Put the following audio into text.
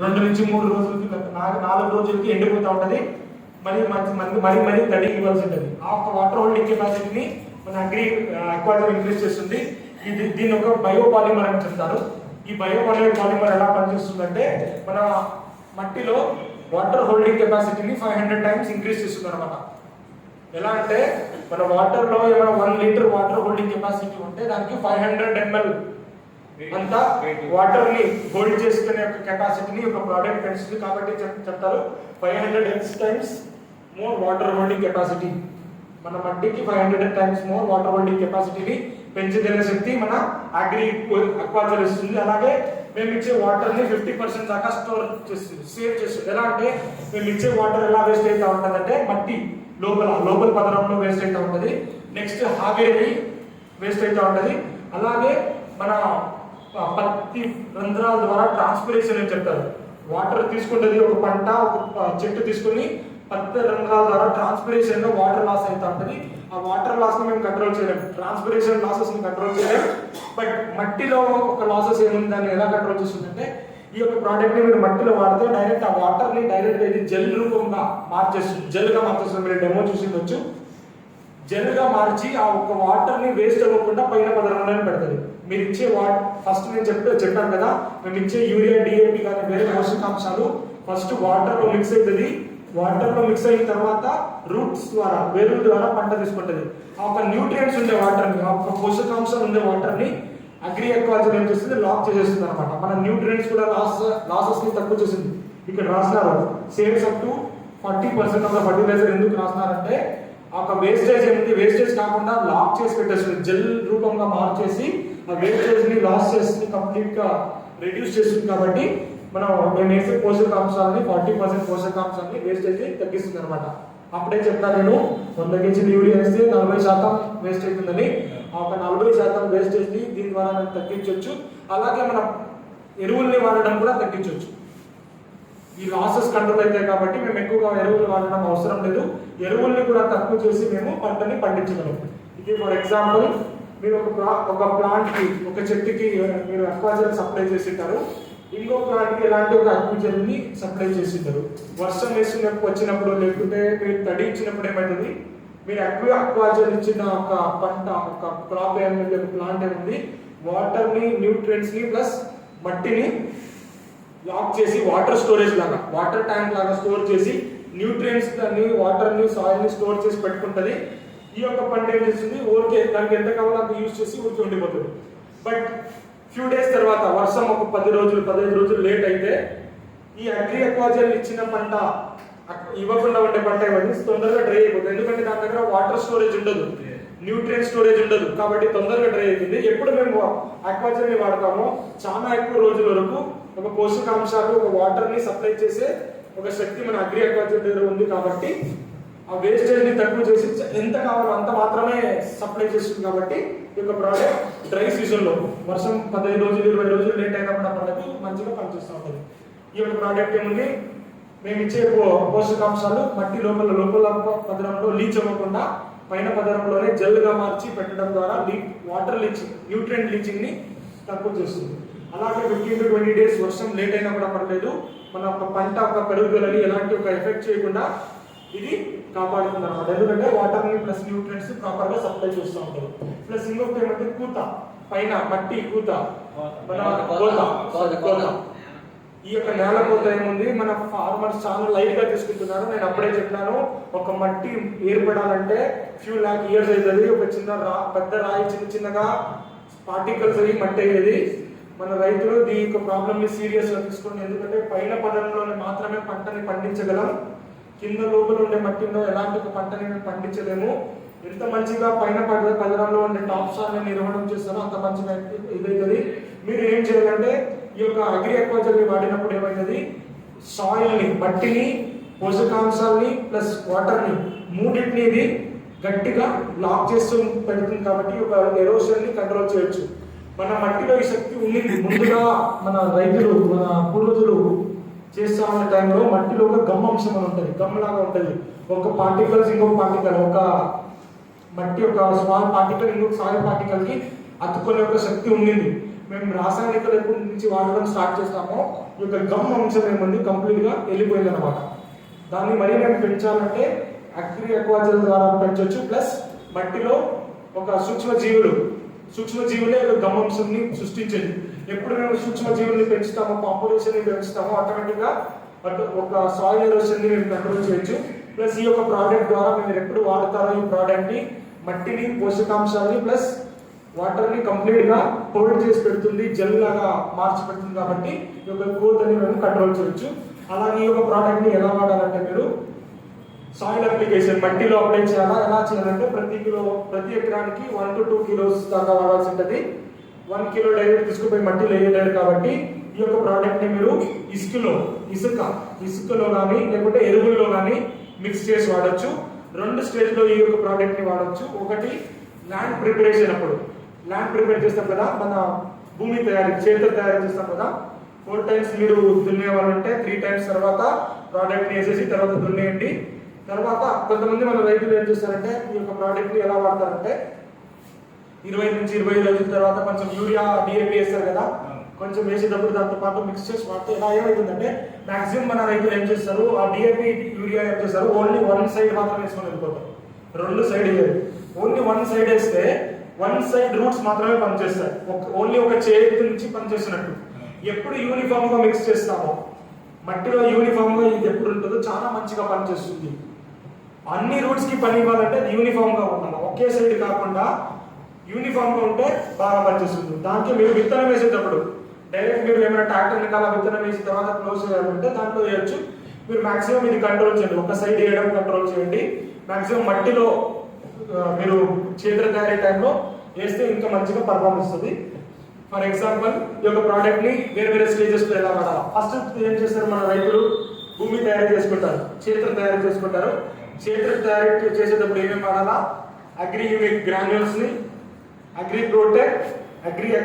2 నుంచి 3 రోజులకి 4 రోజులకి ఎండిపోతూ ఉంటుంది. మరీ తడి ఇవ్వాల్సి ఉంటుంది. ఆ ఒక్క వాటర్ హోల్డింగ్ కెపాసిటీని మన అక్వారియం ఇంక్రీజ్ చేస్తుంది. దీన్ని ఒక బయోపాలిమర్ అని చెప్తారు. ఈ బయోపాలిమర్ ఎలా పనిచేస్తుందంటే మన మట్టిలో వాటర్ హోల్డింగ్ కెపాసిటీని 500 టైమ్స్ ఇంక్రీజ్ చేస్తుంది అనమాట. ఎలా అంటే మన వాటర్లో ఏమైనా 1 లీటర్ వాటర్ హోల్డింగ్ కెపాసిటీ ఉంటే దానికి 500 ml అంతా వాటర్ ని హోల్డ్ చేసుకునే యొక్క కెపాసిటీని ఒక ప్రోడక్ట్ పెంచుతుంది. కాబట్టి చెప్తారు 500 times more water holding capacity. మన మట్టికి 500 టైమ్స్ మోర్ వాటర్ హోల్డింగ్ కెపాసిటీని పెంచగలిగే శక్తి మన అక్వాకల్చర్ ఇస్తుంది. అలాగే మేము ఇచ్చే వాటర్ ని 50% దాకా స్టోర్ చేస్తుంది, సేవ్ చేస్తుంది. ఎలా అంటే మేము ఇచ్చే వాటర్ ఎలా వేస్ట్ అవుతా ఉంటుంది అంటే మట్టి లోపల పదనంలో వేస్ట్ అవుతూ ఉంటుంది. నెక్స్ట్ ఆవిరి వేస్ట్ అవుతూ ఉంటుంది. అలాగే మన పత్తి రంధ్రాల ద్వారా ట్రాన్స్పిరేషన్ అని చెప్తారు. వాటర్ తీసుకుంటుంది ఒక పంట, ఒక చెట్టు తీసుకుని పత్తి రంధ్రాల ద్వారా ట్రాన్స్పిరేషన్ లో వాటర్ లాస్ అవుతూ ఉంటుంది. ఆ వాటర్ లాస్ ని మేము కంట్రోల్ చేయలేము, ట్రాన్స్పిరేషన్ లాసెస్ ని కంట్రోల్ చేయలేము. బట్ మట్టిలో ఒక లాసెస్ ఏముంది దాన్ని ఎలా కంట్రోల్ చేస్తుందంటే ఈ యొక్క ప్రోడక్ట్ ని మీరు మట్టిలో వాడితే డైరెక్ట్ ఆ వాటర్ ని డైరెక్ట్ ఇది జెల్ రూపంగా మార్చేస్తుంది, జెల్ గా మార్చేస్తుంది. మీరు డెమో చూసిండొచ్చు. జెల్ గా మార్చి ఆ ఒక్క వాటర్ ని వేస్ట్ అవ్వకుండా పైన పదరంలోనే పెడుతుంది. మీరు ఇచ్చే ఫస్ట్ నేను చెప్పాను కదా, మేము ఇచ్చే యూరియా, డిఏపి కానీ వేరే పోషకాంశాలు ఫస్ట్ వాటర్ లో మిక్స్ అవుతుంది. వాటర్ లో మిక్స్ అయిన తర్వాత రూట్స్ ద్వారా, వేరుల ద్వారా పంట తీసుకుంటుంది. ఆ ఒక న్యూట్రియంట్స్ ఉండే వాటర్ ని, ఆ ఒక పోషకాంశాలు ఉండే వాటర్ ని అక్వాకల్చర్ ఏం చేస్తుంది, లాక్ చేసేస్తుంది అనమాట. మన న్యూట్రియంట్స్ కూడా లాసెస్ ని తక్కువ చేసింది. ఇక్కడ రాసినారు saves up to 40% of the fertiliser. ఎందుకు రాసినారంటే ఒక వేస్టేజ్ ఏముంది, వేస్టేజ్ కాకుండా లాక్ చేసి పెట్టేస్తుంది, జెల్ రూపంగా మార్చేసి ఆ వేస్టేజ్ ని లాస్ చేస్తుంది, కంప్లీట్ గా రెడ్యూస్ చేస్తుంది. కాబట్టి మేము వేసే పోషకాంశాలని 40% పోషకాంశాలని వేస్టేజ్ తగ్గిస్తుంది అనమాట. అప్పుడే చెప్తాను నేను 100 kg యూరియా వేస్తే 40% వేస్ట్ అవుతుందని. ఆ ఒక 40% వేస్టేజ్ ని దీని ద్వారా మనం తగ్గించవచ్చు. అలాగే మన ఎరువుల్ని వాడడం కూడా తగ్గించవచ్చు. ఈ లాసెస్ కంట్రోల్ అవుతాయి కాబట్టి మేము ఎక్కువగా ఎరువులు వాడడం అవసరం లేదు. ఎరువుల్ని కూడా తక్కువ చేసి మేము పంటని పండించగలం. ఇది ఫర్ ఎగ్జాంపుల్, మీరు ఒక ప్లాంట్ కి, ఒక చెట్టుకి మీరు అక్వాకల్చర్ సప్లై చేసింటారు, ఇంకో ప్లాంట్ కి ఎలాంటి ఒక అక్వాకల్చర్ ని సప్లై చేసింటారు. వర్షం వచ్చినప్పుడు లేకుంటే మీరు తడి ఇచ్చినప్పుడు ఏమవుతుంది, మీరు అక్వాకల్చర్ ఇచ్చిన ఒక పంట, ఒక క్రాప్ ఏమైంది, ఒక ప్లాంట్ ఏమైంది, వాటర్ ని, న్యూట్రియంట్స్ ని ప్లస్ మట్టిని లాక్ చేసి వాటర్ స్టోరేజ్ లాగా, వాటర్ ట్యాంక్ లాగా స్టోర్ చేసి న్యూట్రియంట్స్ ని, వాటర్ ని, సాయిల్ ని స్టోర్ చేసి పెట్టుకుంటది. ఈ యొక్క పంట ఏం చేస్తుంది, ఊరికే దానికి ఎంత కావాలో అంత యూజ్ చేసి ఊరికి ఉండిపోతుంది. బట్ ఫ్యూ డేస్ తర్వాత వర్షం ఒక 10 రోజులు 15 రోజులు లేట్ అయితే ఈ అక్వాకల్చర్ ఇచ్చిన పంట ఇవ్వకుండా ఉండే పంట ఇవ్వండి తొందరగా డ్రై అయిపోతుంది. ఎందుకంటే దాని దగ్గర వాటర్ స్టోరేజ్ ఉండదు, న్యూట్రియంట్ స్టోరేజ్ ఉండదు, కాబట్టి తొందరగా డ్రై అవుతుంది. ఎప్పుడు మేము అక్వాకల్చర్ ని వాడతామో చాలా ఎక్కువ రోజుల వరకు ఒక పోషకాంశాలు, ఒక వాటర్ ని సప్లై చేసే ఒక శక్తి మన అక్వాకల్చర్ దగ్గర ఉంది. కాబట్టి ఆ వేస్టేజ్ ని తక్కువ చేసి ఎంత కావాలో అంత మాత్రమే సప్లై చేస్తుంది. కాబట్టి ఈ యొక్క ప్రోడక్ట్ డ్రై సీజన్ లో వర్షం 15 రోజులు 20 రోజులు లేట్ అయినప్పుడు మనకు మంచిగా పనిచేస్తూ ఉంటుంది. ఈ యొక్క ప్రోడక్ట్ ఏముంది, మేము ఇచ్చే పోషకాంశాలు మట్టి లోపల పదరంలో లీచ్ అవ్వకుండా పైన పదరంలోనే జెల్ గా మార్చి పెట్టడం ద్వారా వాటర్ లీచింగ్, న్యూట్రియంట్ లీచింగ్ ని తక్కువ చేస్తుంది. అలాగే 15 to 20 డేస్ వర్షం లేట్ అయినా కూడా పర్లేదు, మన ఒక పంట ఒక పెరుగుదలని ఎలాంటి ఒక ఎఫెక్ట్ చేయకుండా ఇది కాపాడుతుంది అనమాట. ఎందుకంటే వాటర్ ని ప్లస్ న్యూట్రియంట్స్ ప్రాపర్ గా సప్లై చేస్తూ ఉంటారు. ప్లస్ ఇంకొకటి ఏమంటే కూత, పైన మట్టి కూత, కోత. ఈ యొక్క నేల కోత ఏముంది, మన ఫార్మర్స్ చాలా లైట్ గా తీసుకుంటున్నారు. నేను అప్పుడే చెప్పినాను, ఒక మట్టి ఏర్పడాలంటే ఫ్యూ లాక్ ఇయర్స్ అవుతుంది. ఒక పెద్ద రాయి చిన్నగా పార్టికల్స్ అయ్యి మట్టి అయ్యేది. మన రైతులు ఈ యొక్క ప్రాబ్లమ్ ని సీరియస్ గా తీసుకోండి. ఎందుకంటే పైన పదనంలోనే మాత్రమే పంటని పండించగలం, కింద లోపల ఉండే మట్టిలో ఎలాంటి ఒక పంటని మేము పండించలేము. ఎంత మంచిగా పైన పదనంలో ఉండే టాప్ సాయిల్ నిర్వహణ చేస్తారో అంత మంచిగా ఇదవుతుంది. మీరు ఏం చేయాలంటే ఈ యొక్క అక్వాకల్చర్ ని వాడినప్పుడు ఏమవుతుంది, సాయిల్ ని, మట్టిని, పోషకాంశాలని ప్లస్ వాటర్ ని మూడింటిని ఇది గట్టిగా లాక్ చేస్తూ పెడుతుంది. కాబట్టి ఒక ఎరోషన్ ని కంట్రోల్ చేయొచ్చు. మన మట్టిలో ఈ శక్తి ఉండింది. ముందుగా మన రైతులు, మన పూర్వజులు చేస్తా ఉన్న టైంలో మట్టిలో ఒక గమ్ అంశం అని ఉంటుంది, గమ్ లాగా ఉంటుంది. ఒక పార్టికల్స్ ఇంకొక పార్టికల్, ఒక మట్టి ఒక స్మాల్ పార్టికల్ ఇంకొక సాయిల్ పార్టికల్ కి అతుక్కునే ఒక శక్తి ఉండింది. మేము రాసాయనికలు ఎప్పటి నుంచి వాడడం స్టార్ట్ చేస్తామో ఈ యొక్క గమ్ అంశం ఏముంది కంప్లీట్గా వెళ్ళిపోయింది అనమాట. దాన్ని మరీ మేము పెంచాలంటే అగ్రి అక్వాకల్చర్ ద్వారా పెంచవచ్చు. ప్లస్ మట్టిలో ఒక సూక్ష్మజీవులే గమ్ అంశంని సృష్టించేది. ఎప్పుడు మేము సూక్ష్మజీవుల్ని పెంచుతామో, పాపులేషన్ పెంచుతామో ఆటోమేటిక్గా ఒక సాయిల్ ఎరోషన్ ని మేము కంట్రోల్ చేయొచ్చు. ప్లస్ ఈ యొక్క ప్రోడక్ట్ ద్వారా మీరు ఎప్పుడు వాడతారో ఈ ప్రోడక్ట్ ని మట్టిని, పోషకాంశాలని ప్లస్ వాటర్ ని కంప్లీట్ గా హోల్డ్ చేసి పెడుతుంది, జెల్ లాగా మార్చి పెడుతుంది. కాబట్టి ఈ యొక్క గ్రోత్ అని మేము కంట్రోల్ చేయొచ్చు. అలాగే ఈ యొక్క ప్రోడక్ట్ ని ఎలా వాడాలంటే మీరు సాయిల్ అప్లికేషన్ మట్టిలో అప్లై చేయాలా, ఎలా చేయాలంటే ప్రతి ఎకరానికి 1 to 2 kilos దాకా వాడాల్సి ఉంటుంది. 1 kilo డైరెక్ట్ తీసుకుపోయి మట్టిలో వేయలేరు. కాబట్టి ఈ యొక్క ప్రోడక్ట్ ని మీరు ఇసుకలో కానీ లేకుంటే ఎరువుల్లో కానీ మిక్స్ చేసి వాడచ్చు. 2 స్టేజ్లో ఈ యొక్క ప్రోడక్ట్ ని వాడచ్చు. ఒకటి ల్యాండ్ ప్రిపరేషన్, అప్పుడు ల్యాండ్ ప్రిపేర్ చేస్తాం కదా, మన భూమి చేతితో తయారు చేస్తాం కదా, 4 times మీరు దున్నేవాలంటే 3 times తర్వాత ప్రోడక్ట్ ని వేసేసి తర్వాత దున్నేయండి. తర్వాత కొంతమంది మన రైతులు ఏం చేస్తారంటే ఈ యొక్క ప్రోడక్ట్ ని ఎలా వాడతారంటే 20 నుంచి 25 రోజుల తర్వాత కొంచెం యూరియా, DAP వేస్తారు కదా, కొంచెం వేసేటప్పుడు దాంతో పాటు మిక్స్ చేసి వాడితే ఎలా ఏమవుతుందంటే మాక్సిమం మన రైతులు ఏం చేస్తారు, ఆ DAP, యూరియా ఏం చేస్తారు, ఓన్లీ 1 side మాత్రం వేసుకొని వెళ్ళిపోతారు. 2 side వేయరు. ఓన్లీ 1 side వేస్తే 1 side రూట్స్ మాత్రమే పనిచేస్తాయి. ఓన్లీ ఒక చేతి నుంచి పనిచేస్తున్నట్టు. ఎప్పుడు యూనిఫామ్ గా మిక్స్ చేస్తామో, మట్టిలో యూనిఫామ్ గా ఇది ఎప్పుడు ఉంటుందో చాలా మంచిగా పనిచేస్తుంది. అన్ని రూట్స్ కి పని ఇవ్వాలంటే యూనిఫామ్ గా ఉండాలి. ఒకే సైడ్ కాకుండా యూనిఫామ్ గా ఉంటే బాగా పనిచేస్తుంది. దాంట్లో మీరు విత్తనం వేసేటప్పుడు డైరెక్ట్ మీరు ఏమైనా ట్రాక్టర్ వెనకాల విత్తనం వేసిన తర్వాత క్లోజ్ చేయాలంటే దాంట్లో వేయచ్చు. మీరు మాక్సిమం ఇది కంట్రోల్ చేయండి, ఒక సైడ్ వేయడం కంట్రోల్ చేయండి. మాక్సిమం మట్టిలో మీరు చేతుల తయారీ టైంలో వేస్తే ఇంకా మంచిగా పర్ఫార్మ్ ఇస్తుంది. ఫర్ ఎగ్జాంపుల్ ఈ యొక్క ప్రోడక్ట్ ని వేరే స్టేజెస్ లో ఎలా వాడాలి. ఫస్ట్ ఏం చేస్తారు మన రైతులు, భూమి తయారు చేసుకుంటారు, చేతులు తయారు చేసుకుంటారు. చేతులు తయారు చేసేటప్పుడు ఏమేమి వాడాలా, అగ్రి హ్యూమిక్ గ్రాన్యూల్స్ ని, అగ్రి ప్రోటెక్ట్, అగ్రి